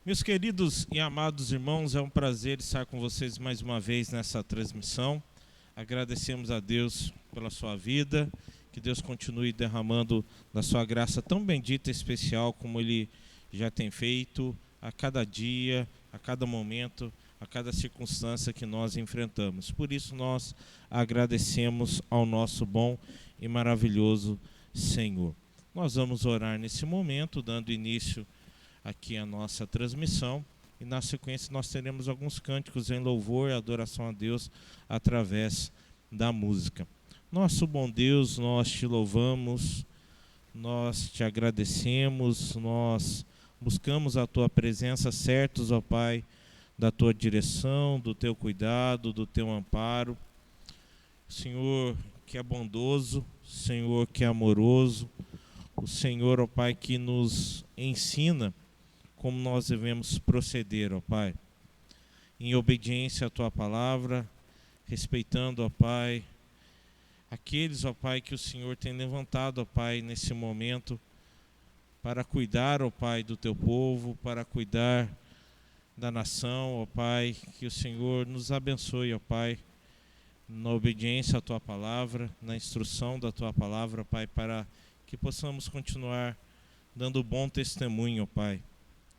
Meus queridos e amados irmãos, é um prazer estar com vocês mais uma vez nessa transmissão. Agradecemos a Deus pela sua vida, que Deus continue derramando da sua graça tão bendita e especial como Ele já tem feito a cada dia, a cada momento, a cada circunstância que nós enfrentamos. Por isso nós agradecemos ao nosso bom e maravilhoso Senhor. Nós vamos orar nesse momento, dando início aqui a nossa transmissão, e na sequência nós teremos alguns cânticos em louvor e adoração a Deus através da música. Nosso bom Deus, nós te louvamos, nós te agradecemos, nós buscamos a tua presença, certos, ó Pai, da tua direção, do teu cuidado, do teu amparo. Senhor que é bondoso, Senhor que é amoroso, o Senhor, ó Pai, que nos ensina como nós devemos proceder, ó Pai, em obediência à Tua palavra, respeitando, ó Pai, aqueles, ó Pai, que o Senhor tem levantado, ó Pai, nesse momento, para cuidar, ó Pai, do Teu povo, para cuidar da nação, ó Pai, que o Senhor nos abençoe, ó Pai, na obediência à Tua palavra, na instrução da Tua palavra, ó Pai, para que possamos continuar dando bom testemunho, ó Pai,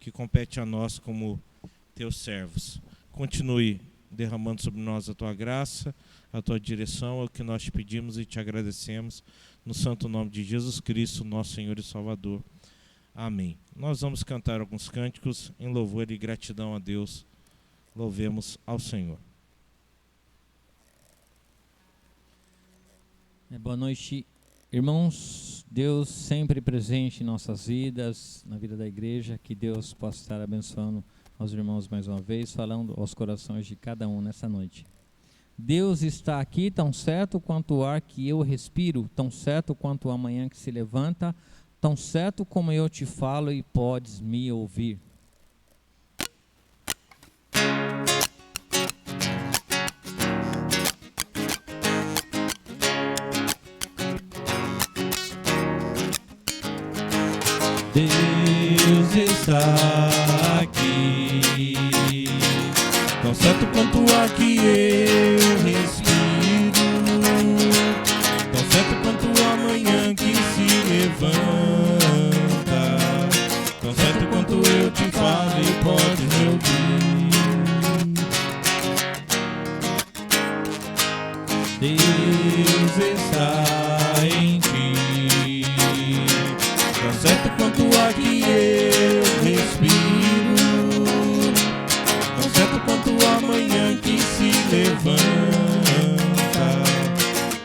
que compete a nós como teus servos. Continue derramando sobre nós a tua graça, a tua direção, é o que nós te pedimos e te agradecemos, no santo nome de Jesus Cristo, nosso Senhor e Salvador. Amém. Nós vamos cantar alguns cânticos em louvor e gratidão a Deus. Louvemos ao Senhor. Boa noite, irmãos. Deus sempre presente em nossas vidas, na vida da igreja, que Deus possa estar abençoando aos irmãos mais uma vez, falando aos corações de cada um nessa noite. Deus está aqui tão certo quanto o ar que eu respiro, tão certo quanto a manhã que se levanta, tão certo como eu te falo e podes me ouvir. Deus está aqui, tão certo quanto o ar que eu respiro, tão certo quanto a manhã que se levanta, tão certo quanto eu te falo e pode me ouvir. Deus está em ti, tão certo quanto o ar que eu respiro, tão certo quanto a manhã que se levanta,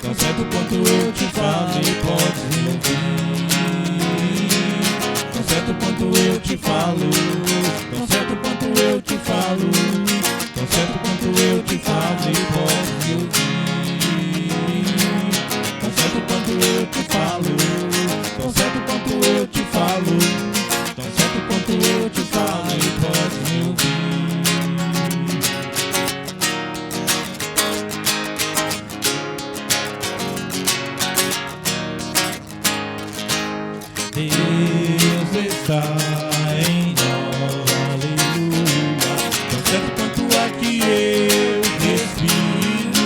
tão certo quanto eu te falo e podes me ouvir, tão certo quanto eu te falo, tão certo quanto eu te falo, tão certo quanto eu te falo e podes me ouvir, tão certo quanto eu te falo, tão certo quanto eu te falo, tão certo quanto eu te falo e podes me ouvir. Deus está em nós, aleluia, tão certo quanto o ar que eu respiro,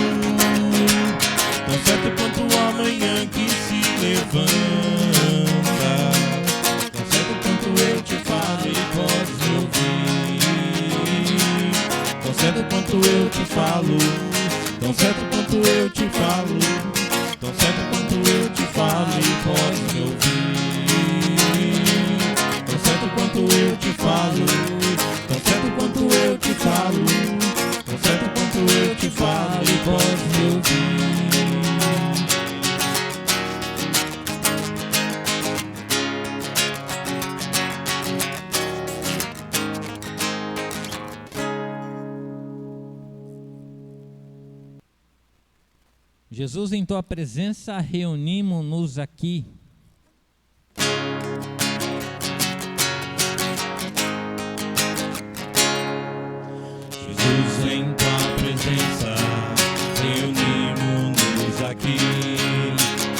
tão certo quanto a manhã que se levanta, tão certo quanto eu te falo e podes me ouvir, tão certo quanto eu te falo, tão certo quanto eu te falo, tão certo quanto eu te falo e podes me ouvir, tão certo quanto eu te falo, tão certo quanto eu te falo, tão certo quanto eu te falo e podes me ouvir. Jesus, em tua presença reunimos-nos aqui. Jesus, em tua presença reunimos-nos aqui,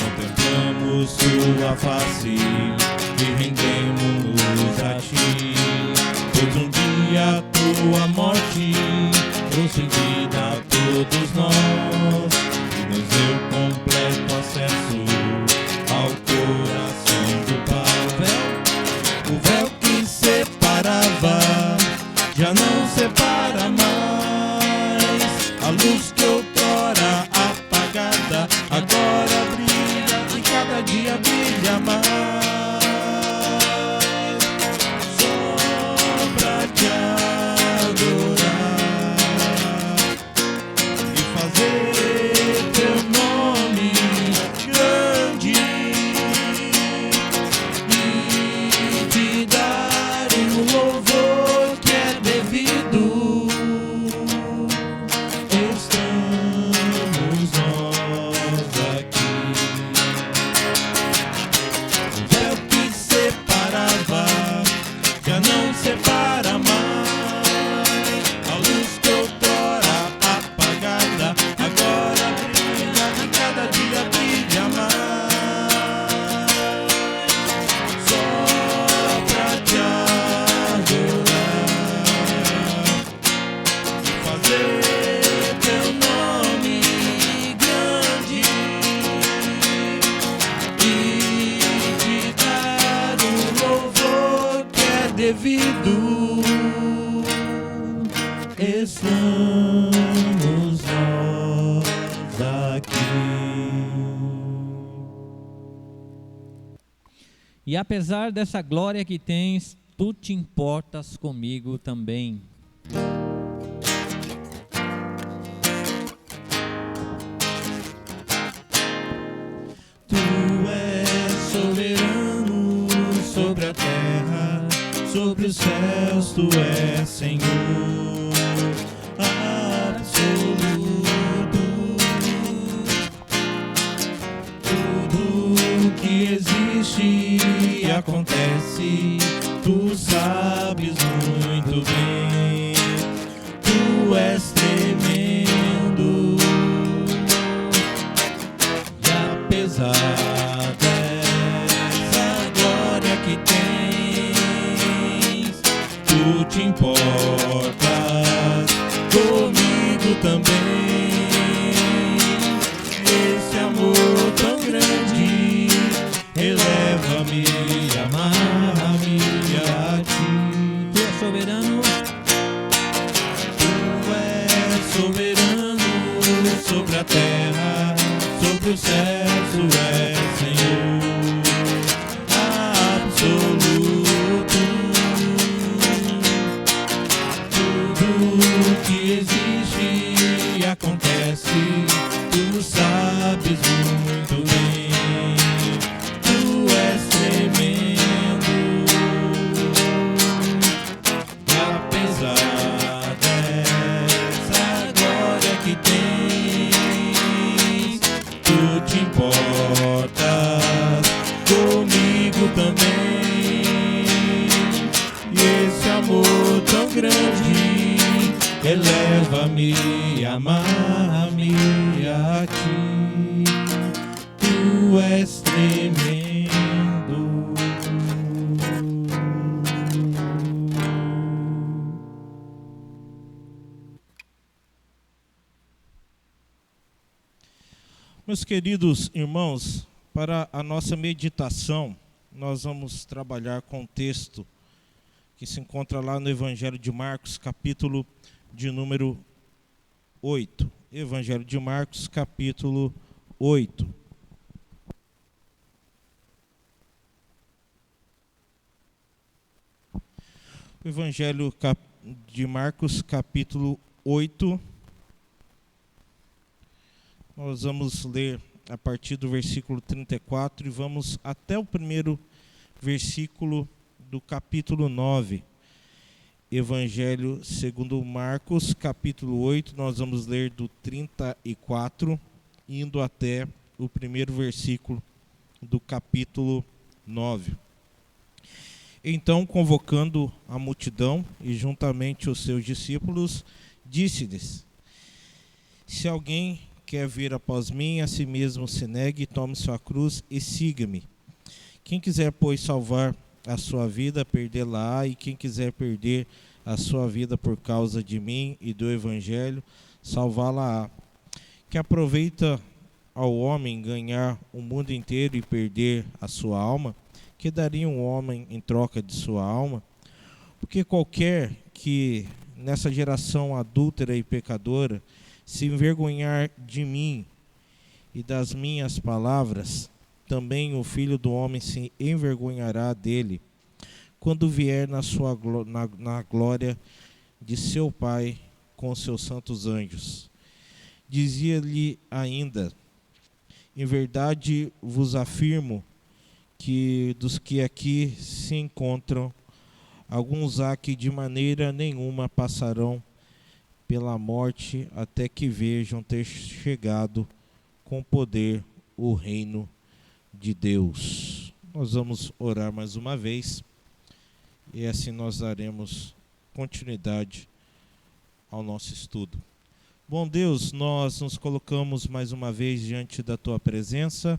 contemplamos tua face e rendemos-nos a ti, pois um dia a tua morte trouxe vida a todos nós e nos deu completo acesso ao coração do Pai. O véu que separava já não separa mais. A luz que outrora apagada agora brilha e cada dia brilha mais. Só pra te adorar e fazer teu nome grande e te dar um louvor que é devido. Estamos nós aqui. O véu que separava já não separa mais. A luz que outrora apagada agora brilha e cada dia brilha mais. Só pra te adorar e fazer teu nome grande e te dar o louvor que é devido. Estamos nós aqui. E apesar dessa glória que tens, tu te importas comigo também. Tu és soberano sobre a terra, sobre os céus, tu és Senhor absoluto. Tudo que existe e acontece, tu sabes muito bem. Tu és tremendo. E apesar dessa glória que tens, tu te importas comigo também. Esse amor tão grande eleva-me, amarra-me a ti. Tu és soberano, Tu és soberano sobre a terra, sobre os céus, tu és Senhor absoluto. Tudo que existe e acontece, tu sabes muito bem. Tu és tremendo. E apesar dessa glória que tens, tu te importas comigo também. E esse amor tão grande eleva-me, amarra-me a ti. Tu és tremendo. Meus queridos irmãos, para a nossa meditação, nós vamos trabalhar com o texto que se encontra lá no Evangelho de Marcos, capítulo de número 8. Evangelho de Marcos, capítulo 8. O Evangelho de Marcos, capítulo 8. Nós vamos ler a partir do versículo 34 e vamos até o primeiro versículo do capítulo 9. Evangelho segundo Marcos, capítulo 8, nós vamos ler do 34, indo até o primeiro versículo do capítulo 9. Então, convocando a multidão e juntamente os seus discípulos, disse-lhes: se alguém quer vir após mim, a si mesmo se negue, tome sua cruz e siga-me. Quem quiser, pois, salvar a sua vida, perdê-la-á, e quem quiser perder a sua vida por causa de mim e do Evangelho, salvá-la-á. Que aproveita ao homem ganhar o mundo inteiro e perder a sua alma? Que daria um homem em troca de sua alma? Porque qualquer que nessa geração adúltera e pecadora se envergonhar de mim e das minhas palavras, também o Filho do Homem se envergonhará dele, quando vier na glória de seu Pai com seus santos anjos. Dizia-lhe ainda: em verdade vos afirmo que dos que aqui se encontram, alguns há que de maneira nenhuma passarão pela morte até que vejam ter chegado com poder o reino de Deus. Nós vamos orar mais uma vez e assim nós daremos continuidade ao nosso estudo. Bom Deus, nós nos colocamos mais uma vez diante da Tua presença,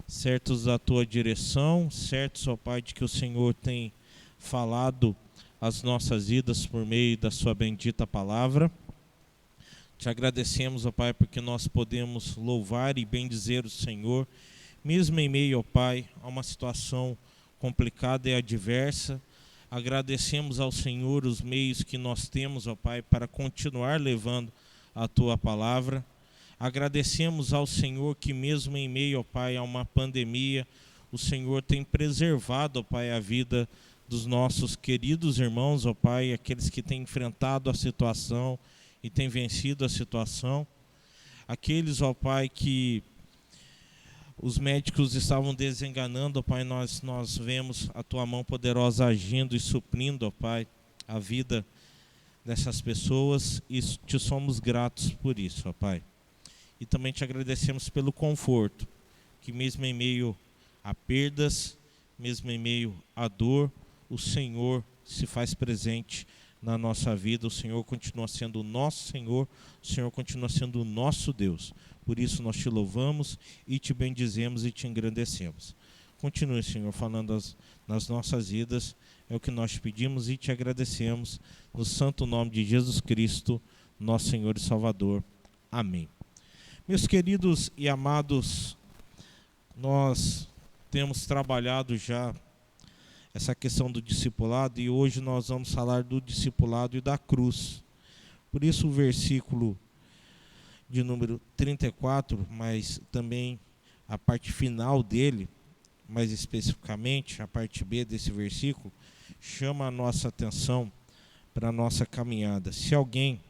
certos da Tua direção, certos, ó Pai, de que o Senhor tem falado as nossas vidas por meio da Sua bendita palavra. Te agradecemos, ó Pai, porque nós podemos louvar e bendizer o Senhor, mesmo em meio, ó Pai, a uma situação complicada e adversa. Agradecemos ao Senhor os meios que nós temos, ó Pai, para continuar levando a Tua palavra. Agradecemos ao Senhor que mesmo em meio, ó Pai, a uma pandemia, o Senhor tem preservado, ó Pai, a vida dos nossos queridos irmãos, ó Pai, aqueles que têm enfrentado a situação e têm vencido a situação. Aqueles, ó Pai, que os médicos estavam desenganando, ó Pai, nós vemos a Tua mão poderosa agindo e suprindo, ó Pai, a vida dessas pessoas, e te somos gratos por isso, ó Pai. E também te agradecemos pelo conforto, que mesmo em meio a perdas, mesmo em meio à dor, o Senhor se faz presente na nossa vida. O Senhor continua sendo o nosso Senhor, o Senhor continua sendo o nosso Deus. Por isso nós te louvamos e te bendizemos e te engrandecemos. Continue, Senhor, falando nas nossas vidas, é o que nós pedimos e te agradecemos, no santo nome de Jesus Cristo, nosso Senhor e Salvador. Amém. Meus queridos e amados, nós temos trabalhado já essa questão do discipulado e hoje nós vamos falar do discipulado e da cruz. Por isso o versículo de número 34, mas também a parte final dele, mais especificamente a parte B desse versículo, chama a nossa atenção para a nossa caminhada. Se alguém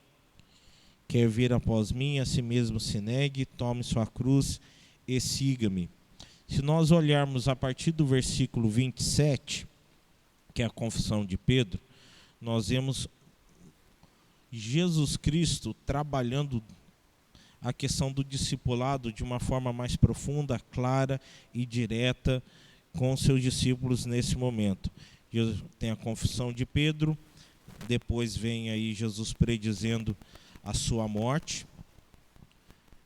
quer vir após mim, a si mesmo se negue, tome sua cruz e siga-me. Se nós olharmos a partir do versículo 27, que é a confissão de Pedro, nós vemos Jesus Cristo trabalhando a questão do discipulado de uma forma mais profunda, clara e direta com seus discípulos nesse momento. Tem a confissão de Pedro, depois vem aí Jesus predizendo a sua morte,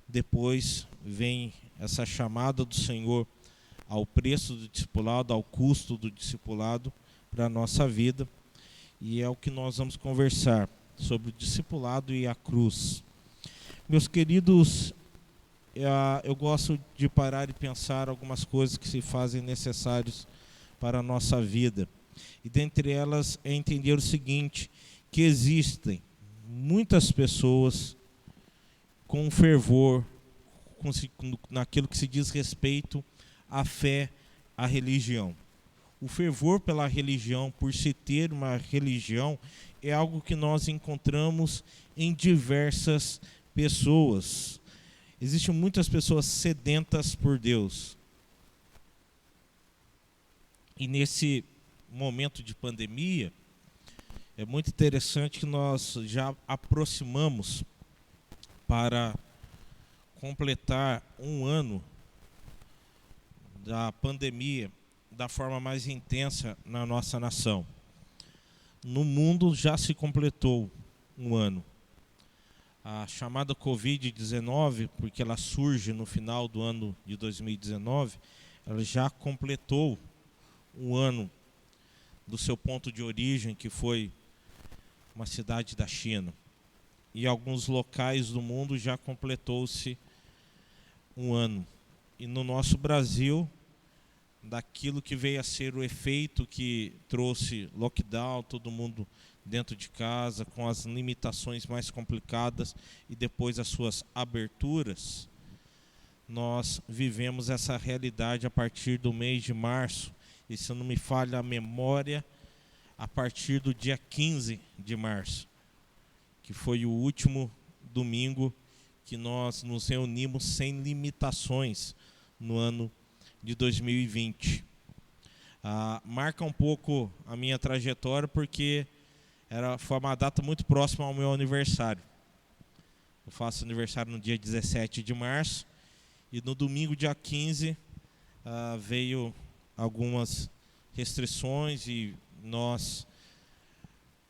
depois vem essa chamada do Senhor ao preço do discipulado, ao custo do discipulado para a nossa vida, e é o que nós vamos conversar sobre o discipulado e a cruz. Meus queridos, eu gosto de parar e pensar algumas coisas que se fazem necessárias para a nossa vida, e dentre elas é entender o seguinte, que existem muitas pessoas com fervor naquilo que se diz respeito à fé, à religião. O fervor pela religião, por se ter uma religião, é algo que nós encontramos em diversas pessoas. Existem muitas pessoas sedentas por Deus. E nesse momento de pandemia, é muito interessante que nós já aproximamos para completar um ano da pandemia da forma mais intensa na nossa nação. No mundo já se completou um ano. A chamada Covid-19, porque ela surge no final do ano de 2019, ela já completou um ano do seu ponto de origem, que foi uma cidade da China. E alguns locais do mundo já completou-se um ano. E no nosso Brasil, daquilo que veio a ser o efeito que trouxe lockdown, todo mundo dentro de casa, com as limitações mais complicadas e depois as suas aberturas, nós vivemos essa realidade a partir do mês de março, e se não me falha a memória, a partir do dia 15 de março, que foi o último domingo que nós nos reunimos sem limitações no ano de 2020. Marca um pouco a minha trajetória porque foi uma data muito próxima ao meu aniversário. Eu faço aniversário no dia 17 de março e no domingo, dia 15, veio algumas restrições e nós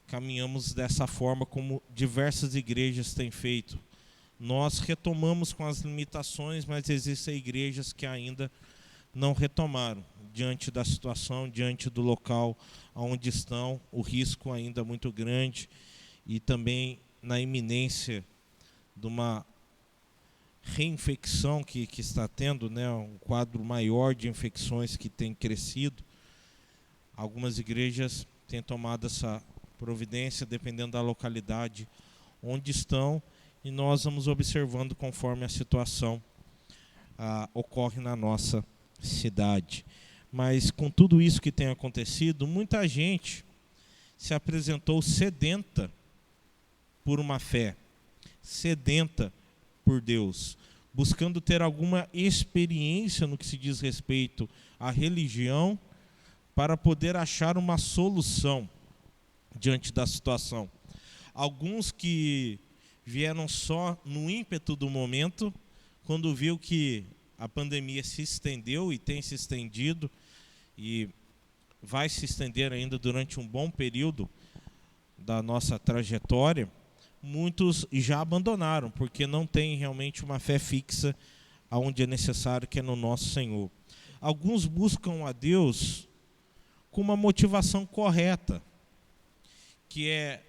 caminhamos dessa forma como diversas igrejas têm feito. Nós retomamos com as limitações, mas existem igrejas que ainda não retomaram, diante da situação, diante do local onde estão, o risco ainda muito grande e também na iminência de uma reinfecção que está tendo, né, um quadro maior de infecções que tem crescido. Algumas igrejas têm tomado essa providência, dependendo da localidade onde estão, e nós vamos observando conforme a situação ocorre na nossa cidade. Mas com tudo isso que tem acontecido, muita gente se apresentou sedenta por uma fé, sedenta por Deus, buscando ter alguma experiência no que se diz respeito à religião, para poder achar uma solução diante da situação. Alguns que vieram só no ímpeto do momento, quando viu que a pandemia se estendeu e tem se estendido e vai se estender ainda durante um bom período da nossa trajetória, muitos já abandonaram, porque não tem realmente uma fé fixa aonde é necessário, que é no nosso Senhor. Alguns buscam a Deus com uma motivação correta, que é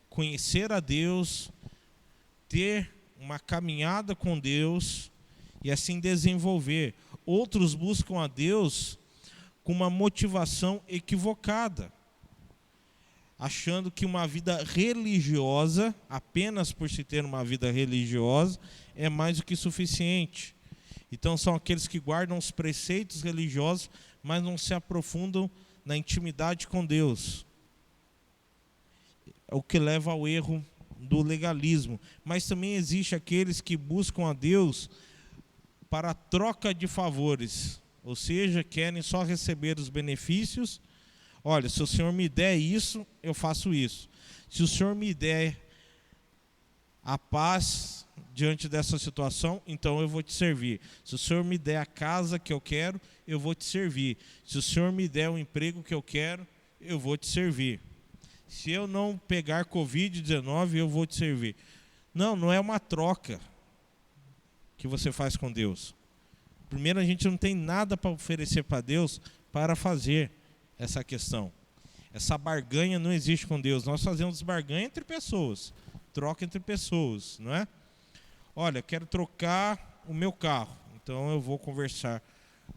conhecer a Deus, ter uma caminhada com Deus e assim desenvolver. Outros buscam a Deus com uma motivação equivocada, achando que uma vida religiosa, apenas por se ter uma vida religiosa, é mais do que suficiente. Então são aqueles que guardam os preceitos religiosos, mas não se aprofundam na intimidade com Deus. É o que leva ao erro do legalismo. Mas também existe aqueles que buscam a Deus para a troca de favores, ou seja, querem só receber os benefícios. Olha, se o Senhor me der isso, eu faço isso. Se o Senhor me der a paz diante dessa situação, então eu vou te servir. Se o Senhor me der a casa que eu quero, eu vou te servir. Se o Senhor me der o emprego que eu quero, eu vou te servir. Se eu não pegar Covid-19, eu vou te servir. Não, não é uma troca que você faz com Deus. Primeiro, a gente não tem nada para oferecer para Deus para fazer essa questão. Essa barganha não existe com Deus. Nós fazemos barganha entre pessoas, troca entre pessoas, não é? Olha, eu quero trocar o meu carro, então eu vou conversar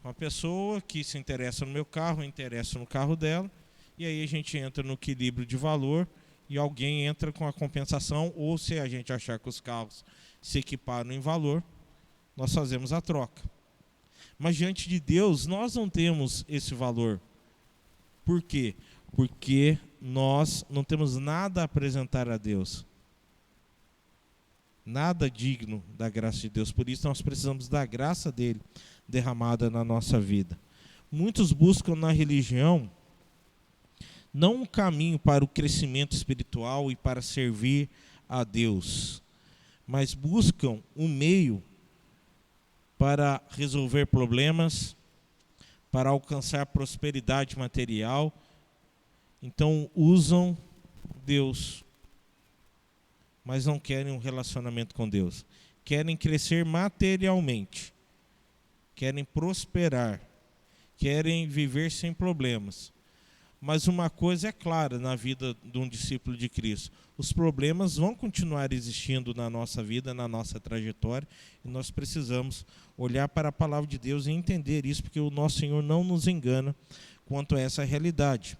com uma pessoa que se interessa no meu carro, eu interesso no carro dela, e aí a gente entra no equilíbrio de valor e alguém entra com a compensação, ou se a gente achar que os carros se equiparam em valor, nós fazemos a troca. Mas diante de Deus, nós não temos esse valor. Por quê? Porque nós não temos nada a apresentar a Deus. Nada digno da graça de Deus. Por isso nós precisamos da graça dele derramada na nossa vida. Muitos buscam na religião não um caminho para o crescimento espiritual e para servir a Deus, mas buscam um meio para resolver problemas, para alcançar prosperidade material. Então usam Deus, mas não querem um relacionamento com Deus. Querem crescer materialmente, querem prosperar, querem viver sem problemas, Mas uma coisa é clara na vida de um discípulo de Cristo: os problemas vão continuar existindo na nossa vida, na nossa trajetória, e nós precisamos olhar para a palavra de Deus e entender isso, porque o nosso Senhor não nos engana quanto a essa realidade.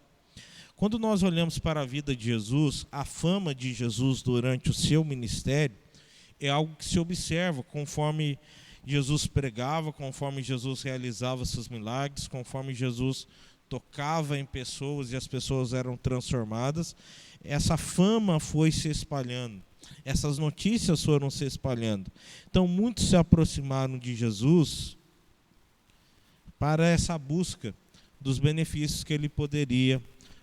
Quando nós olhamos para a vida de Jesus, a fama de Jesus durante o seu ministério é algo que se observa conforme Jesus pregava, conforme Jesus realizava seus milagres, conforme Jesus tocava em pessoas e as pessoas eram transformadas. Essa fama foi se espalhando, essas notícias foram se espalhando. Então muitos se aproximaram de Jesus para essa busca dos benefícios que ele poderia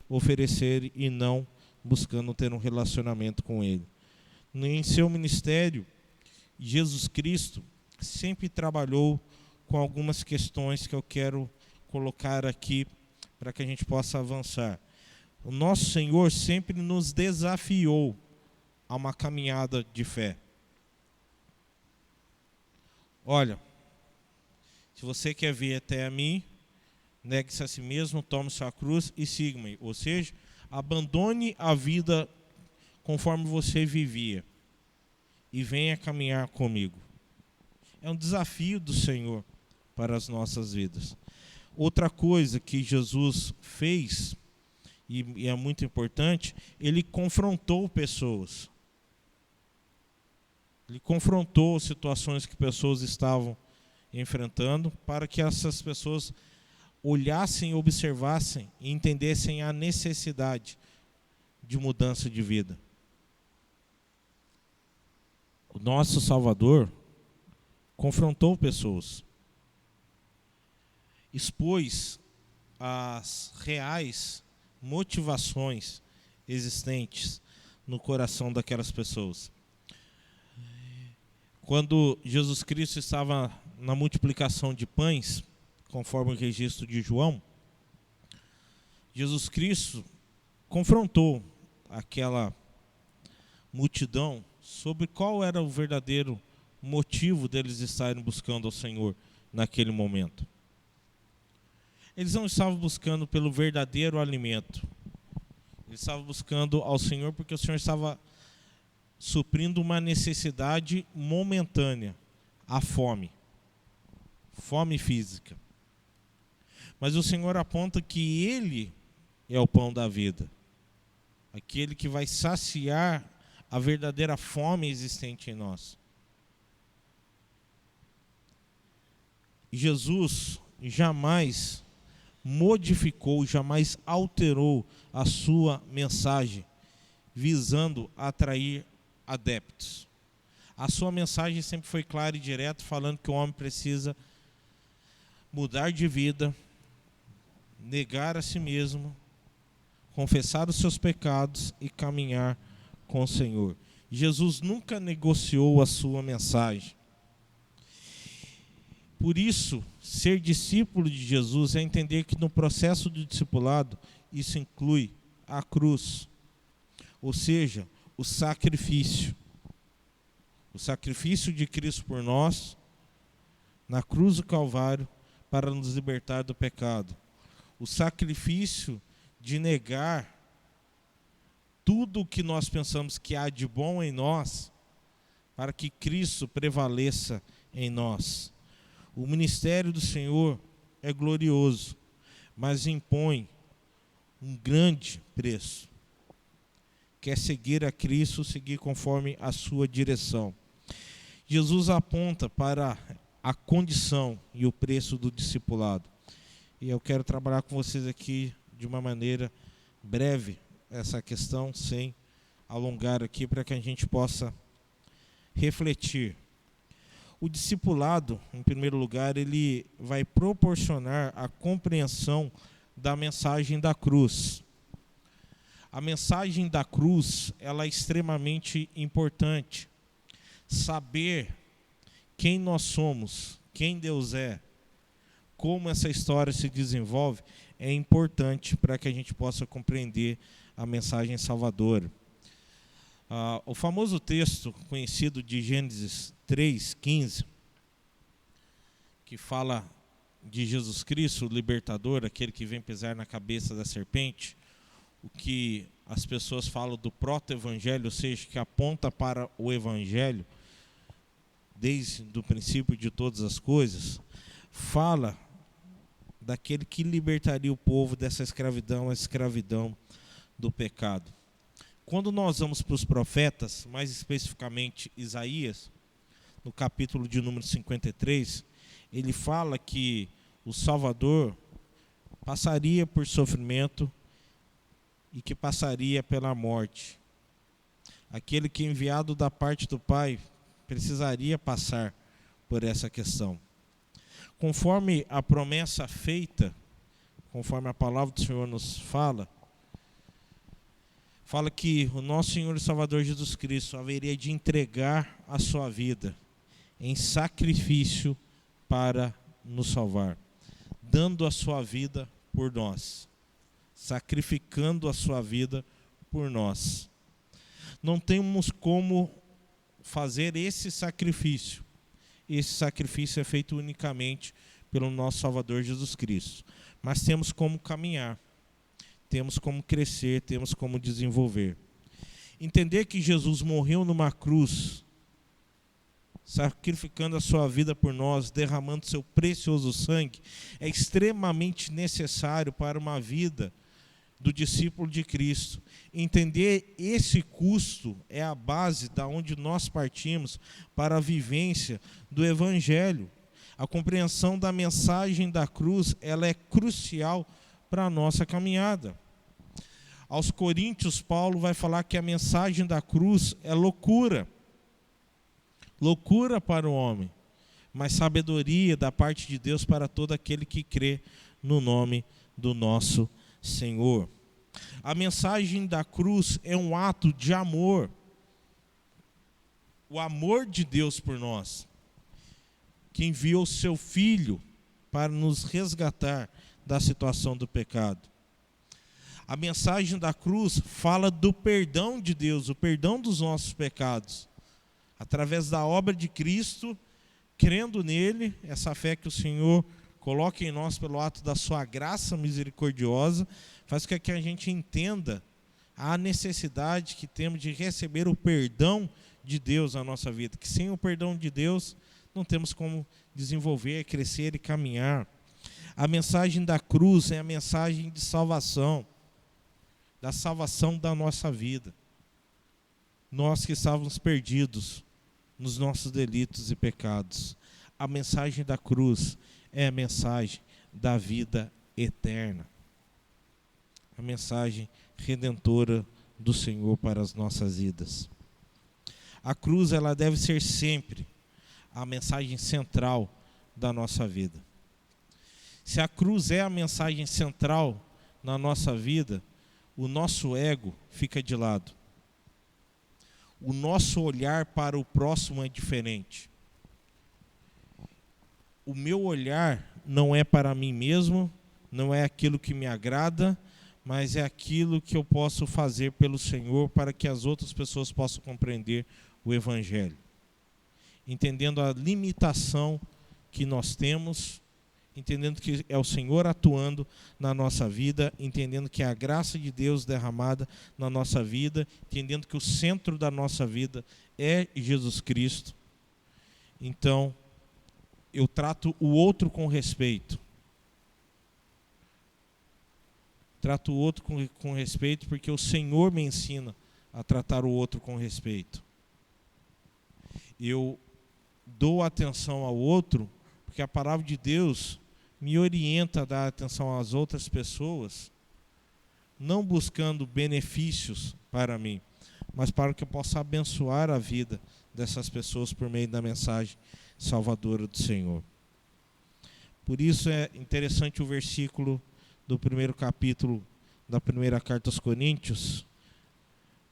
oferecer e não buscando ter um relacionamento com ele. Em seu ministério, Jesus Cristo sempre trabalhou com algumas questões que eu quero colocar aqui para que a gente possa avançar. O nosso Senhor sempre nos desafiou a uma caminhada de fé. Olha, se você quer vir até a mim, negue-se a si mesmo, tome sua cruz e siga-me. Ou seja, abandone a vida conforme você vivia e venha caminhar comigo. É um desafio do Senhor para as nossas vidas. Outra coisa que Jesus fez, e é muito importante, ele confrontou pessoas. Ele confrontou situações que pessoas estavam enfrentando para que essas pessoas olhassem, observassem e entendessem a necessidade de mudança de vida. O nosso Salvador confrontou pessoas, expôs as reais motivações existentes no coração daquelas pessoas. Quando Jesus Cristo estava na multiplicação de pães, conforme o registro de João, Jesus Cristo confrontou aquela multidão sobre qual era o verdadeiro motivo deles estarem buscando ao Senhor naquele momento. Eles não estavam buscando pelo verdadeiro alimento. Eles estavam buscando ao Senhor porque o Senhor estava suprindo uma necessidade momentânea, a fome. Fome física. Mas o Senhor aponta que Ele é o pão da vida. Aquele que vai saciar a verdadeira fome existente em nós. Jesus jamais modificou, jamais alterou a sua mensagem, visando atrair adeptos. A sua mensagem sempre foi clara e direta, falando que o homem precisa mudar de vida, negar a si mesmo, confessar os seus pecados e caminhar com o Senhor. Jesus nunca negociou a sua mensagem. Por isso, ser discípulo de Jesus é entender que no processo do discipulado, isso inclui a cruz, ou seja, o sacrifício. O sacrifício de Cristo por nós, na cruz do Calvário, para nos libertar do pecado. O sacrifício de negar tudo o que nós pensamos que há de bom em nós, para que Cristo prevaleça em nós. O ministério do Senhor é glorioso, mas impõe um grande preço. Quer seguir a Cristo, seguir conforme a sua direção. Jesus aponta para a condição e o preço do discipulado. E eu quero trabalhar com vocês aqui de uma maneira breve essa questão, sem alongar aqui, para que a gente possa refletir. O discipulado, em primeiro lugar, ele vai proporcionar a compreensão da mensagem da cruz. A mensagem da cruz, ela é extremamente importante. Saber quem nós somos, quem Deus é, como essa história se desenvolve, é importante para que a gente possa compreender a mensagem salvadora. O famoso texto conhecido de Gênesis 3:15, que fala de Jesus Cristo, o libertador, aquele que vem pisar na cabeça da serpente, o que as pessoas falam do proto-evangelho, ou seja, que aponta para o evangelho, desde o princípio de todas as coisas, fala daquele que libertaria o povo dessa escravidão, a escravidão do pecado. Quando nós vamos para os profetas, mais especificamente Isaías, no capítulo de número 53, ele fala que o Salvador passaria por sofrimento e que passaria pela morte. Aquele que enviado da parte do Pai precisaria passar por essa questão. Conforme a promessa feita, conforme a palavra do Senhor nos fala que o nosso Senhor e Salvador Jesus Cristo haveria de entregar a sua vida em sacrifício para nos salvar, dando a sua vida por nós, sacrificando a sua vida por nós. Não temos como fazer esse sacrifício. Esse sacrifício é feito unicamente pelo nosso Salvador Jesus Cristo. Mas temos como caminhar, temos como crescer, temos como desenvolver. Entender que Jesus morreu numa cruz, sacrificando a sua vida por nós, derramando seu precioso sangue, é extremamente necessário para uma vida do discípulo de Cristo. Entender esse custo é a base da onde nós partimos para a vivência do Evangelho. A compreensão da mensagem da cruz, ela é crucial para a nossa caminhada. Aos Coríntios, Paulo vai falar que a mensagem da cruz é loucura. Loucura para o homem, mas sabedoria da parte de Deus para todo aquele que crê no nome do nosso Senhor. A mensagem da cruz é um ato de amor. O amor de Deus por nós, que enviou seu Filho para nos resgatar da situação do pecado. A mensagem da cruz fala do perdão de Deus, o perdão dos nossos pecados. Através da obra de Cristo, crendo nele, essa fé que o Senhor coloca em nós pelo ato da sua graça misericordiosa, faz com que a gente entenda a necessidade que temos de receber o perdão de Deus na nossa vida. Que sem o perdão de Deus, não temos como desenvolver, crescer e caminhar. A mensagem da cruz é a mensagem de salvação, da salvação da nossa vida. Nós que estávamos perdidos nos nossos delitos e pecados. A mensagem da cruz é a mensagem da vida eterna. A mensagem redentora do Senhor para as nossas vidas. A cruz, ela deve ser sempre a mensagem central da nossa vida. Se a cruz é a mensagem central na nossa vida, o nosso ego fica de lado. O nosso olhar para o próximo é diferente. O meu olhar não é para mim mesmo, não é aquilo que me agrada, mas é aquilo que eu posso fazer pelo Senhor para que as outras pessoas possam compreender o Evangelho. Entendendo a limitação que nós temos, entendendo que é o Senhor atuando na nossa vida, entendendo que é a graça de Deus derramada na nossa vida, entendendo que o centro da nossa vida é Jesus Cristo. Então, eu trato o outro com respeito. Trato o outro com respeito porque o Senhor me ensina a tratar o outro com respeito. Eu dou atenção ao outro porque a palavra de Deus me orienta a dar atenção às outras pessoas, não buscando benefícios para mim, mas para que eu possa abençoar a vida dessas pessoas por meio da mensagem salvadora do Senhor. Por isso é interessante o versículo do primeiro capítulo da primeira carta aos Coríntios,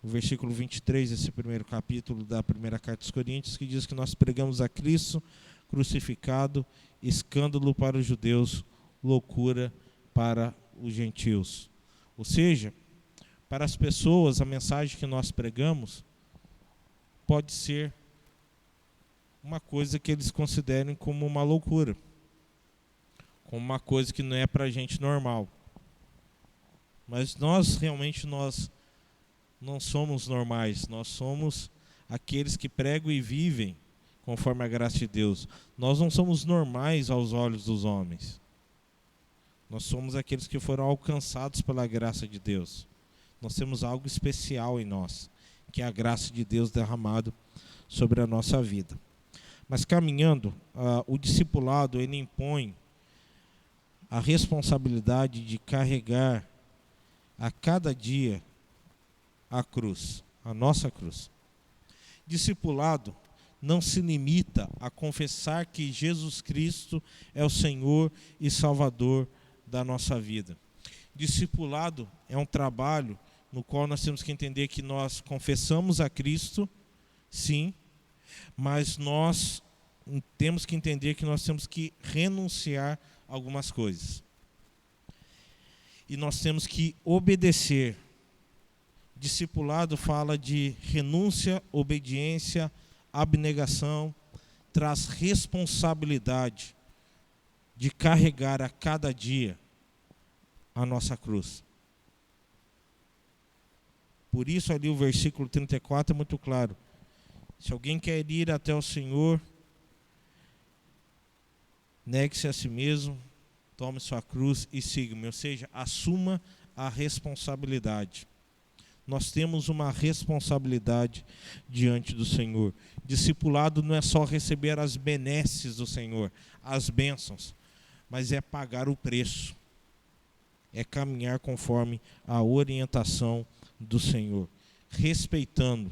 o versículo 23 desse primeiro capítulo da primeira carta aos Coríntios, que diz que nós pregamos a Cristo crucificado, escândalo para os judeus, loucura para os gentios. Ou seja, para as pessoas, a mensagem que nós pregamos pode ser uma coisa que eles considerem como uma loucura, como uma coisa que não é para a gente normal. Mas nós realmente não somos normais, nós somos aqueles que pregam e vivem conforme a graça de Deus. Nós não somos normais aos olhos dos homens. Nós somos aqueles que foram alcançados pela graça de Deus. Nós temos algo especial em nós, que é a graça de Deus derramado sobre a nossa vida. Mas caminhando, o discipulado, ele impõe a responsabilidade de carregar a cada dia a cruz, a nossa cruz. Discipulado não se limita a confessar que Jesus Cristo é o Senhor e Salvador da nossa vida. Discipulado é um trabalho no qual nós temos que entender que nós confessamos a Cristo, sim, mas nós temos que entender que nós temos que renunciar a algumas coisas. E nós temos que obedecer. Discipulado fala de renúncia, obediência, abnegação, traz responsabilidade de carregar a cada dia a nossa cruz. Por isso ali o versículo 34 é muito claro. Se alguém quer ir até o Senhor, negue-se a si mesmo, tome sua cruz e siga-me. Ou seja, assuma a responsabilidade. Nós temos uma responsabilidade diante do Senhor. Discipulado não é só receber as benesses do Senhor, as bênçãos, mas é pagar o preço. É caminhar conforme a orientação do Senhor, respeitando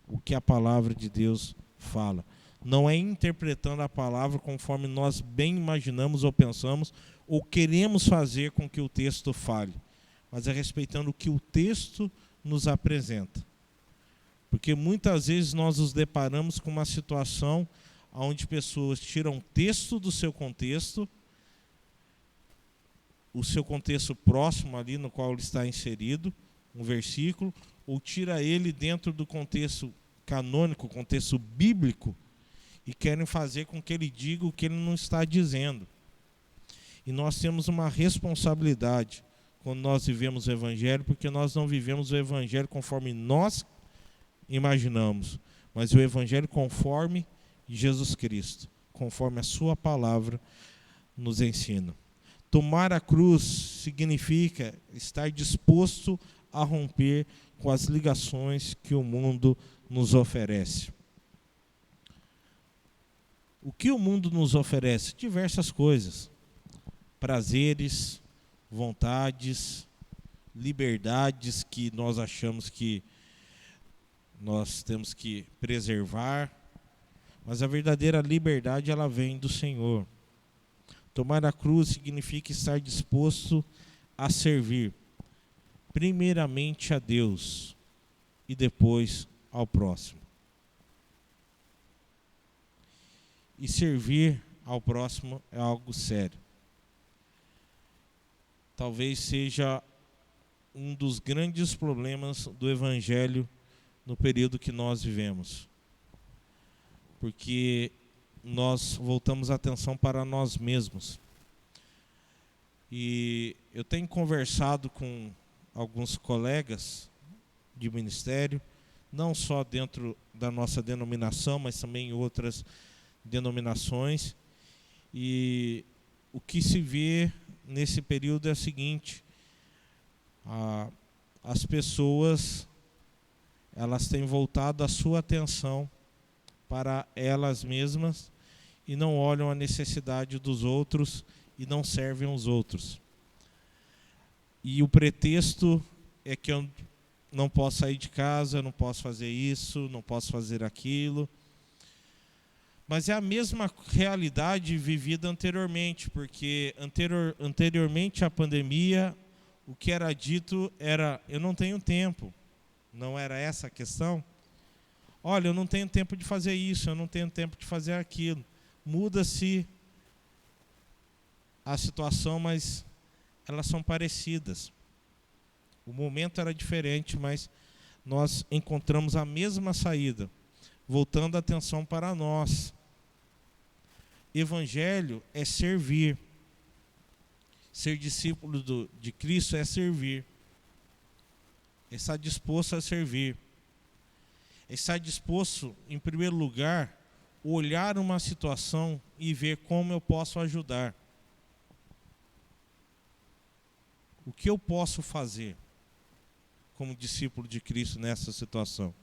o que a palavra de Deus fala. Não é interpretando a palavra conforme nós bem imaginamos ou pensamos, ou queremos fazer com que o texto fale, mas é respeitando o que o texto nos apresenta. Porque muitas vezes nós nos deparamos com uma situação onde pessoas tiram texto do seu contexto, o seu contexto próximo ali no qual ele está inserido, um versículo, ou tira ele dentro do contexto canônico, contexto bíblico, e querem fazer com que ele diga o que ele não está dizendo. E nós temos uma responsabilidade quando nós vivemos o Evangelho, porque nós não vivemos o Evangelho conforme nós imaginamos, mas o Evangelho conforme Jesus Cristo, conforme a sua palavra nos ensina. Tomar a cruz significa estar disposto a romper com as ligações que o mundo nos oferece. O que o mundo nos oferece? Diversas coisas. Prazeres, vontades, liberdades que nós achamos que nós temos que preservar, mas a verdadeira liberdade ela vem do Senhor. Tomar a cruz significa estar disposto a servir, primeiramente a Deus e depois ao próximo. E servir ao próximo é algo sério. Talvez seja um dos grandes problemas do Evangelho no período que nós vivemos. Porque nós voltamos a atenção para nós mesmos. E eu tenho conversado com alguns colegas de ministério, não só dentro da nossa denominação, mas também em outras denominações. E o que se vê nesse período é o seguinte: as pessoas elas têm voltado a sua atenção para elas mesmas e não olham a necessidade dos outros e não servem os outros. E o pretexto é que eu não posso sair de casa, não posso fazer isso, não posso fazer aquilo. Mas é a mesma realidade vivida anteriormente, porque anteriormente à pandemia, o que era dito era: eu não tenho tempo. Não era essa a questão? Olha, eu não tenho tempo de fazer isso, eu não tenho tempo de fazer aquilo. Muda-se a situação, mas elas são parecidas. O momento era diferente, mas nós encontramos a mesma saída, voltando a atenção para nós. Evangelho é servir. Ser discípulo de Cristo é servir. É estar disposto a servir. É estar disposto, em primeiro lugar, olhar uma situação e ver como eu posso ajudar. O que eu posso fazer como discípulo de Cristo nessa situação?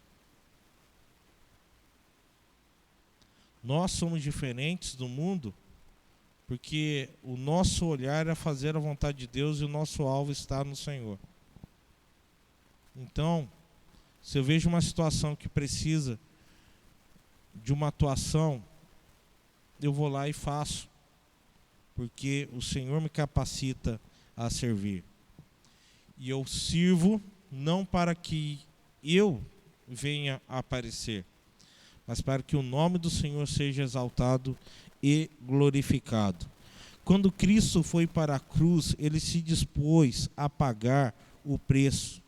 Nós somos diferentes do mundo porque o nosso olhar é fazer a vontade de Deus e o nosso alvo está no Senhor. Então, se eu vejo uma situação que precisa de uma atuação, eu vou lá e faço, porque o Senhor me capacita a servir. E eu sirvo não para que eu venha a aparecer, mas para que o nome do Senhor seja exaltado e glorificado. Quando Cristo foi para a cruz, ele se dispôs a pagar o preço.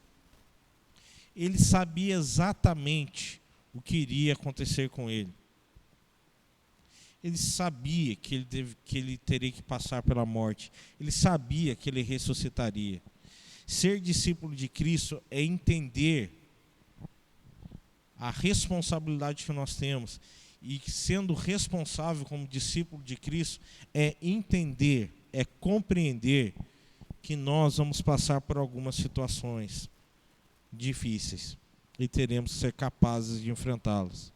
Ele sabia exatamente o que iria acontecer com ele. Ele sabia que ele teria que passar pela morte. Ele sabia que ele ressuscitaria. Ser discípulo de Cristo é entender a responsabilidade que nós temos. E sendo responsável como discípulo de Cristo, é entender, é compreender que nós vamos passar por algumas situações difíceis e teremos que ser capazes de enfrentá-las,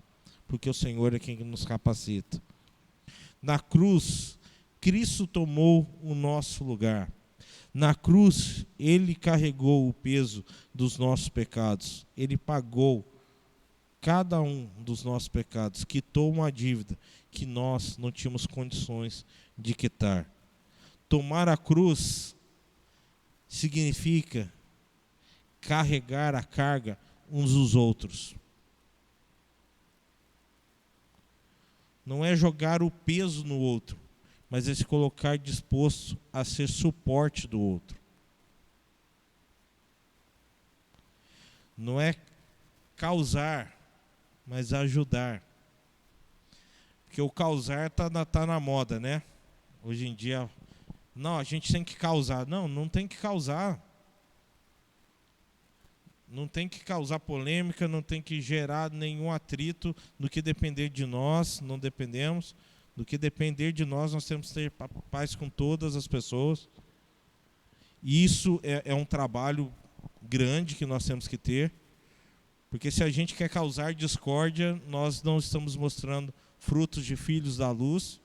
porque o Senhor é quem nos capacita. Na cruz, Cristo tomou o nosso lugar. Na cruz, Ele carregou o peso dos nossos pecados. Ele pagou cada um dos nossos pecados, quitou uma dívida que nós não tínhamos condições de quitar. Tomar a cruz significa carregar a carga uns dos outros. Não é jogar o peso no outro, mas é se colocar disposto a ser suporte do outro. Não é causar, mas ajudar. Porque o causar tá na moda, né? Hoje em dia, não, a gente tem que causar. Não, não tem que causar. Não tem que causar polêmica, não tem que gerar nenhum atrito. Do que depender de nós, não dependemos. Do que depender de nós, nós temos que ter paz com todas as pessoas. E isso é um trabalho grande que nós temos que ter. Porque se a gente quer causar discórdia, nós não estamos mostrando frutos de filhos da luz.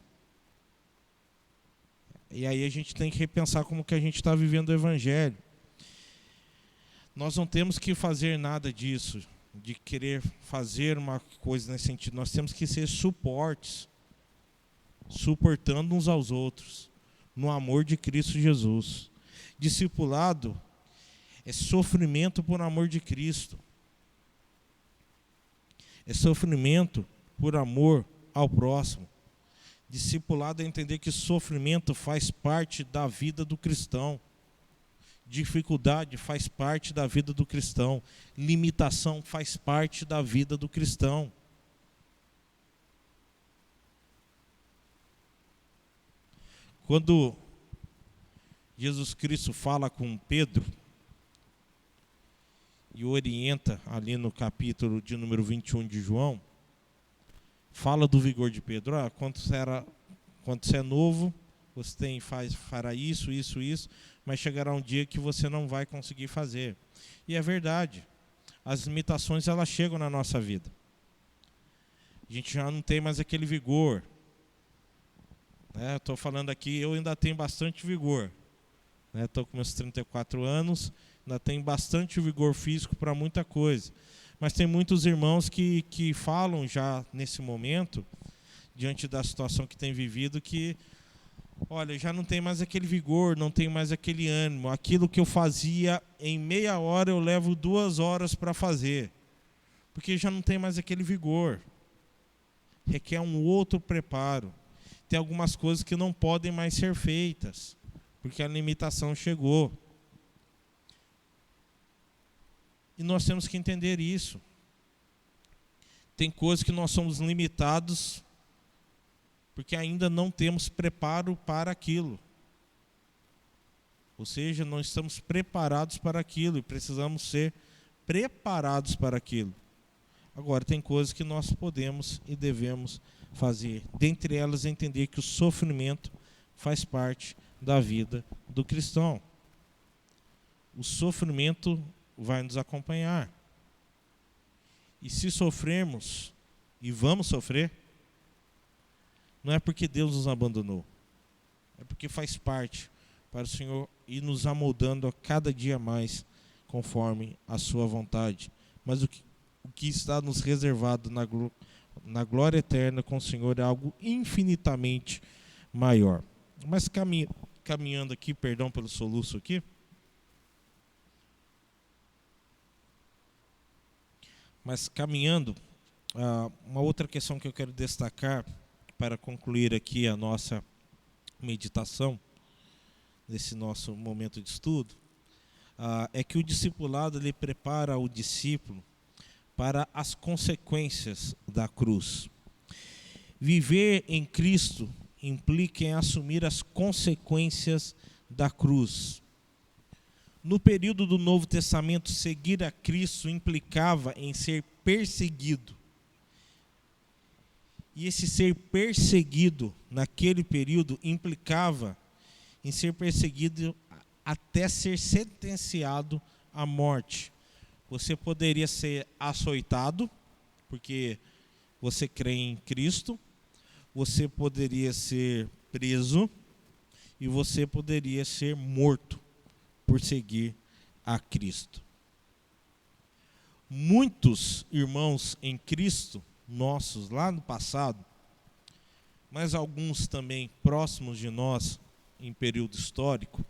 E aí a gente tem que repensar como que a gente está vivendo o Evangelho. Nós não temos que fazer nada disso, de querer fazer uma coisa nesse sentido. Nós temos que ser suportes, suportando uns aos outros, no amor de Cristo Jesus. Discipulado é sofrimento por amor de Cristo. É sofrimento por amor ao próximo. Discipulado é entender que sofrimento faz parte da vida do cristão. Dificuldade faz parte da vida do cristão. Limitação faz parte da vida do cristão. Quando Jesus Cristo fala com Pedro e orienta ali no capítulo de número 21 de João, fala do vigor de Pedro. Quando você é novo, você fará isso, mas chegará um dia que você não vai conseguir fazer. E é verdade. As limitações, elas chegam na nossa vida. A gente já não tem mais aquele vigor. Estou falando aqui, eu ainda tenho bastante vigor. Estou com meus 34 anos, ainda tenho bastante vigor físico para muita coisa. Mas tem muitos irmãos que falam já nesse momento, diante da situação que tem vivido, que, olha, já não tem mais aquele vigor, não tem mais aquele ânimo. Aquilo que eu fazia em meia hora, eu levo 2 horas para fazer. Porque já não tem mais aquele vigor. Requer um outro preparo. Tem algumas coisas que não podem mais ser feitas, porque a limitação chegou. E nós temos que entender isso. Tem coisas que nós somos limitados porque ainda não temos preparo para aquilo. Ou seja, não estamos preparados para aquilo e precisamos ser preparados para aquilo. Agora, tem coisas que nós podemos e devemos fazer. Dentre elas, entender que o sofrimento faz parte da vida do cristão. O sofrimento vai nos acompanhar. E se sofrermos, e vamos sofrer, não é porque Deus nos abandonou. É porque faz parte para o Senhor ir nos amoldando a cada dia mais conforme a sua vontade. Mas o que está nos reservado na glória eterna com o Senhor é algo infinitamente maior. Mas caminhando aqui, perdão pelo soluço aqui, uma outra questão que eu quero destacar para concluir aqui a nossa meditação, nesse nosso momento de estudo, é que o discipulado ele prepara o discípulo para as consequências da cruz. Viver em Cristo implica em assumir as consequências da cruz. No período do Novo Testamento, seguir a Cristo implicava em ser perseguido. E esse ser perseguido, naquele período, implicava em ser perseguido até ser sentenciado à morte. Você poderia ser açoitado, porque você crê em Cristo. Você poderia ser preso e você poderia ser morto por seguir a Cristo. Muitos irmãos em Cristo, nossos lá no passado, mas alguns também próximos de nós em período histórico,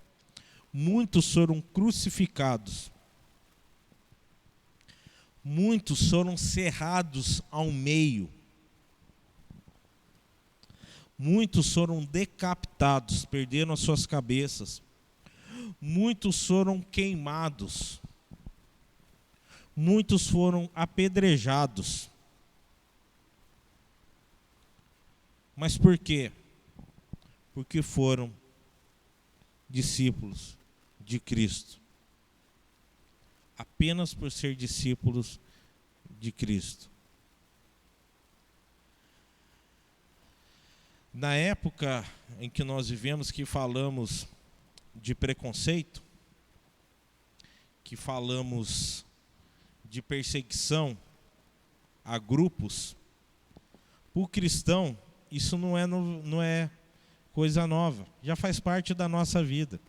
muitos foram crucificados. Muitos foram cerrados ao meio. Muitos foram decapitados, perderam as suas cabeças. Muitos foram queimados. Muitos foram apedrejados. Mas por quê? Porque foram discípulos de Cristo. Apenas por ser discípulos de Cristo. Na época em que nós vivemos, que falamos de preconceito, que falamos de perseguição a grupos, para o cristão isso não é coisa nova, já faz parte da nossa vida.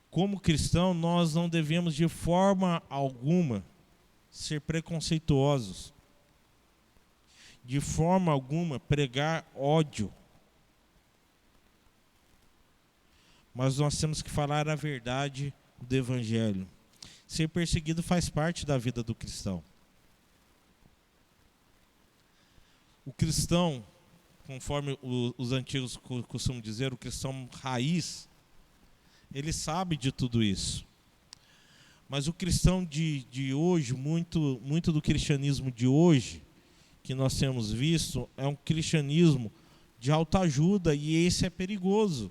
Como cristão, nós não devemos de forma alguma ser preconceituosos, de forma alguma pregar ódio. Mas nós temos que falar a verdade do Evangelho. Ser perseguido faz parte da vida do cristão. O cristão, conforme os antigos costumam dizer, o cristão raiz, ele sabe de tudo isso. Mas o cristão de hoje, muito do cristianismo de hoje, que nós temos visto, é um cristianismo de autoajuda, e esse é perigoso.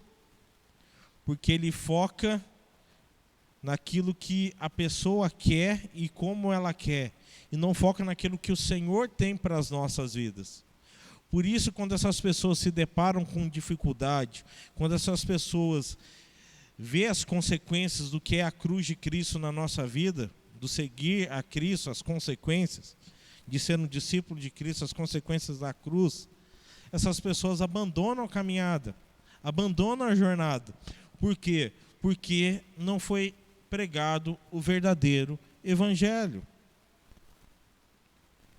Porque ele foca naquilo que a pessoa quer e como ela quer, e não foca naquilo que o Senhor tem para as nossas vidas. Por isso, quando essas pessoas se deparam com dificuldade, quando essas pessoas vê as consequências do que é a cruz de Cristo na nossa vida, do seguir a Cristo, as consequências de ser um discípulo de Cristo, as consequências da cruz, essas pessoas abandonam a caminhada, abandonam a jornada. Por quê? Porque não foi pregado o verdadeiro evangelho.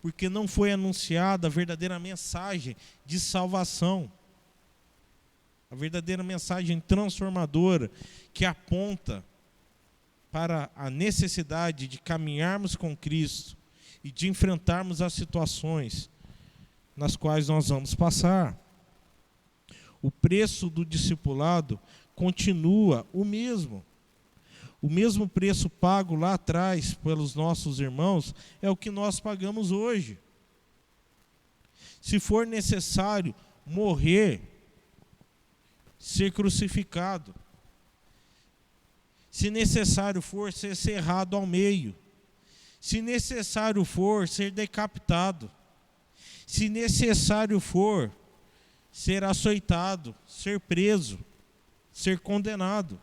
Porque não foi anunciada a verdadeira mensagem de salvação. A verdadeira mensagem transformadora que aponta para a necessidade de caminharmos com Cristo e de enfrentarmos as situações nas quais nós vamos passar. O preço do discipulado continua o mesmo. O mesmo preço pago lá atrás pelos nossos irmãos é o que nós pagamos hoje. Se for necessário morrer, ser crucificado, Se necessário for, ser cerrado ao meio. Se necessário for, ser decapitado. Se necessário for, ser açoitado, ser preso, ser condenado,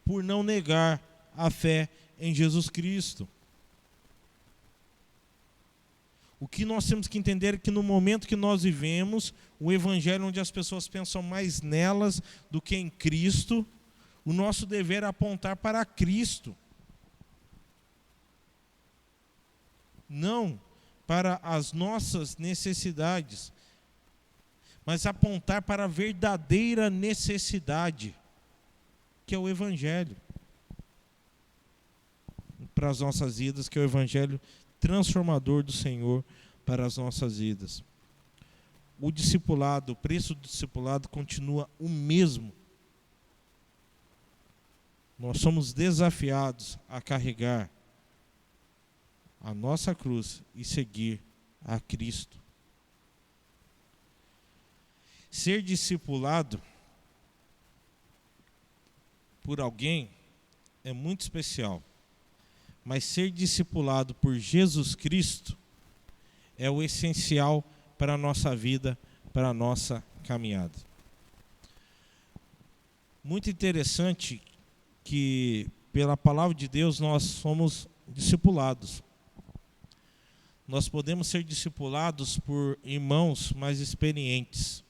por não negar a fé em Jesus Cristo. O que nós temos que entender é que no momento que nós vivemos, o evangelho onde as pessoas pensam mais nelas do que em Cristo, o nosso dever é apontar para Cristo. Não para as nossas necessidades, mas apontar para a verdadeira necessidade, que é o evangelho. Para as nossas vidas, que é o evangelho transformador do Senhor para as nossas vidas. O discipulado, o preço do discipulado continua o mesmo. Nós somos desafiados a carregar a nossa cruz e seguir a Cristo. Ser discipulado por alguém é muito especial. Mas ser discipulado por Jesus Cristo é o essencial para a nossa vida, para a nossa caminhada. Muito interessante que, pela palavra de Deus, nós somos discipulados. Nós podemos ser discipulados por irmãos mais experientes.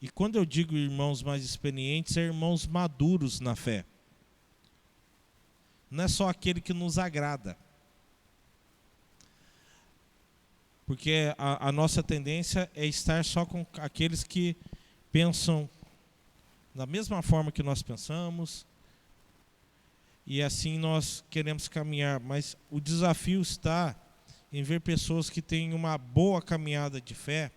E quando eu digo irmãos mais experientes, é irmãos maduros na fé. Não é só aquele que nos agrada. Porque a nossa tendência é estar só com aqueles que pensam da mesma forma que nós pensamos. E assim nós queremos caminhar. Mas o desafio está em ver pessoas que têm uma boa caminhada de fé,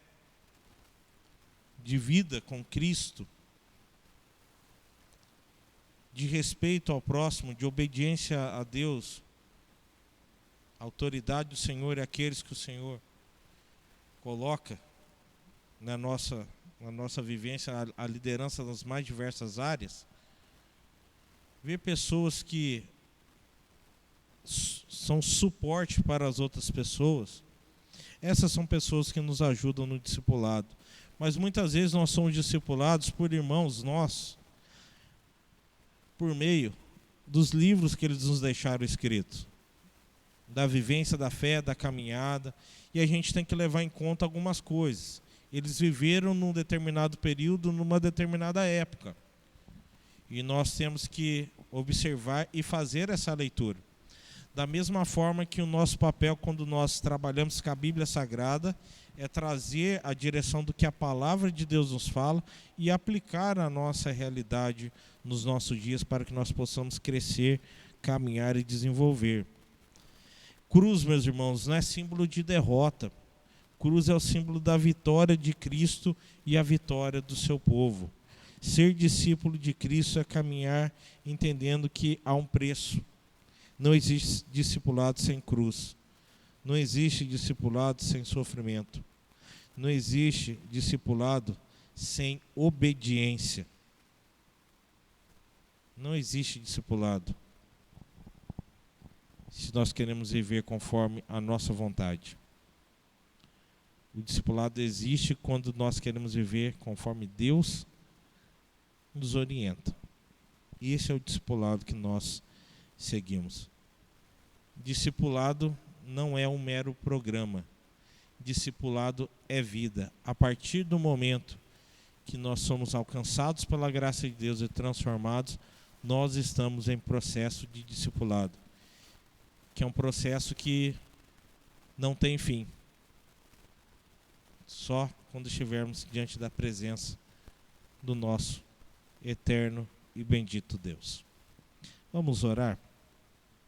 de vida com Cristo, de respeito ao próximo, de obediência a Deus, a autoridade do Senhor e aqueles que o Senhor coloca na nossa vivência, a liderança nas mais diversas áreas. Ver pessoas que são suporte para as outras pessoas, essas são pessoas que nos ajudam no discipulado. Mas muitas vezes nós somos discipulados por irmãos nossos, por meio dos livros que eles nos deixaram escritos, da vivência da fé, da caminhada, e a gente tem que levar em conta algumas coisas. Eles viveram num determinado período, numa determinada época, e nós temos que observar e fazer essa leitura. Da mesma forma que o nosso papel, quando nós trabalhamos com a Bíblia Sagrada, é trazer a direção do que a palavra de Deus nos fala e aplicar a nossa realidade nos nossos dias para que nós possamos crescer, caminhar e desenvolver. Cruz, meus irmãos, não é símbolo de derrota. Cruz é o símbolo da vitória de Cristo e a vitória do seu povo. Ser discípulo de Cristo é caminhar entendendo que há um preço. Não existe discipulado sem cruz. Não existe discipulado sem sofrimento. Não existe discipulado sem obediência. Não existe discipulado se nós queremos viver conforme a nossa vontade. O discipulado existe quando nós queremos viver conforme Deus nos orienta. E esse é o discipulado que nós seguimos. Discipulado não é um mero programa. Discipulado é vida. A partir do momento que nós somos alcançados pela graça de Deus e transformados, nós estamos em processo de discipulado, que é um processo que não tem fim. Só quando estivermos diante da presença do nosso eterno e bendito Deus. Vamos orar,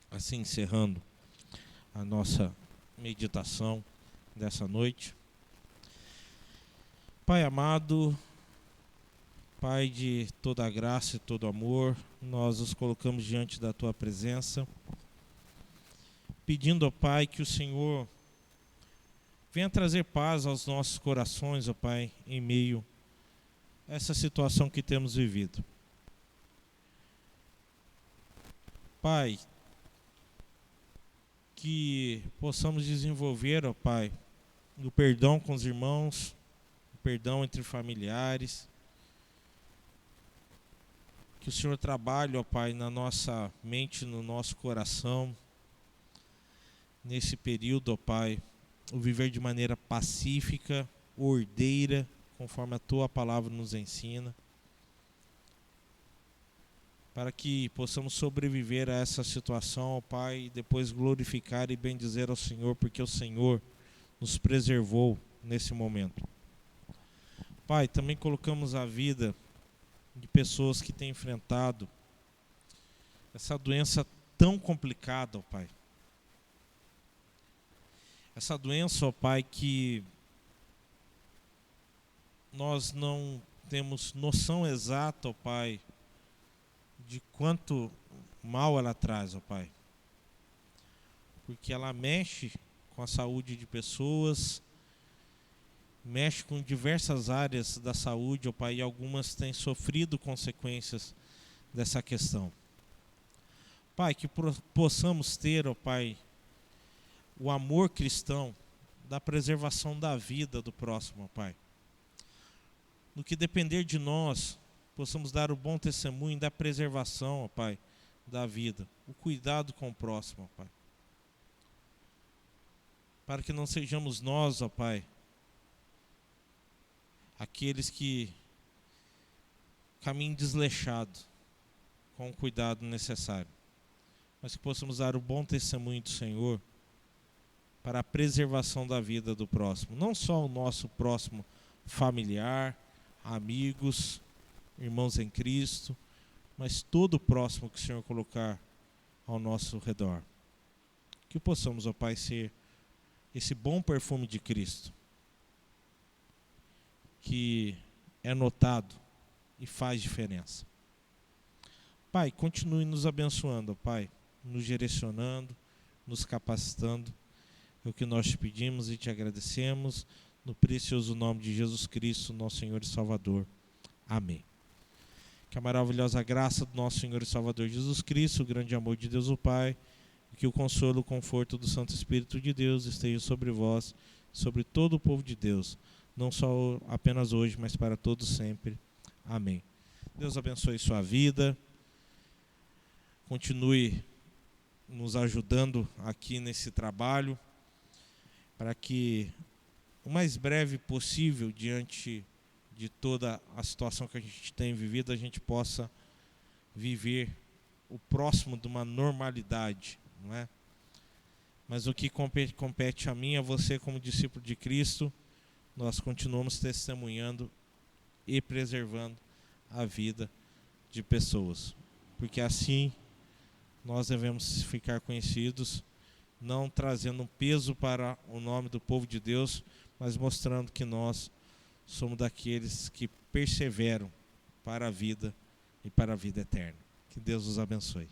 assim encerrando a nossa meditação dessa noite. Pai amado, Pai de toda a graça e todo amor, nós nos colocamos diante da Tua presença, pedindo, ó Pai, que o Senhor venha trazer paz aos nossos corações, ó Pai, em meio a essa situação que temos vivido. Pai, que possamos desenvolver, ó Pai, o perdão com os irmãos, o perdão entre familiares. Que o Senhor trabalhe, ó Pai, na nossa mente, no nosso coração, nesse período, ó Pai, o viver de maneira pacífica, ordeira, conforme a Tua palavra nos ensina, para que possamos sobreviver a essa situação, ó Pai, e depois glorificar e bendizer ao Senhor, porque o Senhor nos preservou nesse momento. Pai, também colocamos a vida de pessoas que têm enfrentado essa doença tão complicada, ó Pai. Essa doença, ó Pai, que nós não temos noção exata, ó Pai, de quanto mal ela traz, ó Pai. Porque ela mexe com a saúde de pessoas, mexe com diversas áreas da saúde, ó Pai, e algumas têm sofrido consequências dessa questão. Pai, que possamos ter, ó Pai, o amor cristão da preservação da vida do próximo, ó Pai. No que depender de nós, possamos dar o bom testemunho da preservação, ó Pai, da vida, o cuidado com o próximo, ó Pai. Para que não sejamos nós, ó Pai, aqueles que caminhem desleixado, com o cuidado necessário, mas que possamos dar o bom testemunho do Senhor para a preservação da vida do próximo, não só o nosso próximo familiar, amigos, irmãos em Cristo, mas todo o próximo que o Senhor colocar ao nosso redor. Que possamos, ó Pai, ser esse bom perfume de Cristo, que é notado e faz diferença. Pai, continue nos abençoando, Pai, nos direcionando, nos capacitando. É o que nós te pedimos e te agradecemos, no precioso nome de Jesus Cristo, nosso Senhor e Salvador. Amém. Que a maravilhosa graça do nosso Senhor e Salvador Jesus Cristo, o grande amor de Deus o Pai, e que o consolo e o conforto do Santo Espírito de Deus esteja sobre vós, sobre todo o povo de Deus, não só apenas hoje, mas para todos sempre. Amém. Deus abençoe sua vida, continue nos ajudando aqui nesse trabalho, para que o mais breve possível, diante de toda a situação que a gente tem vivido, a gente possa viver o próximo de uma normalidade, não é? Mas o que compete a mim e a você como discípulo de Cristo, nós continuamos testemunhando e preservando a vida de pessoas, porque assim nós devemos ficar conhecidos, não trazendo um peso para o nome do povo de Deus, mas mostrando que nós somos daqueles que perseveram para a vida e para a vida eterna. Que Deus os abençoe.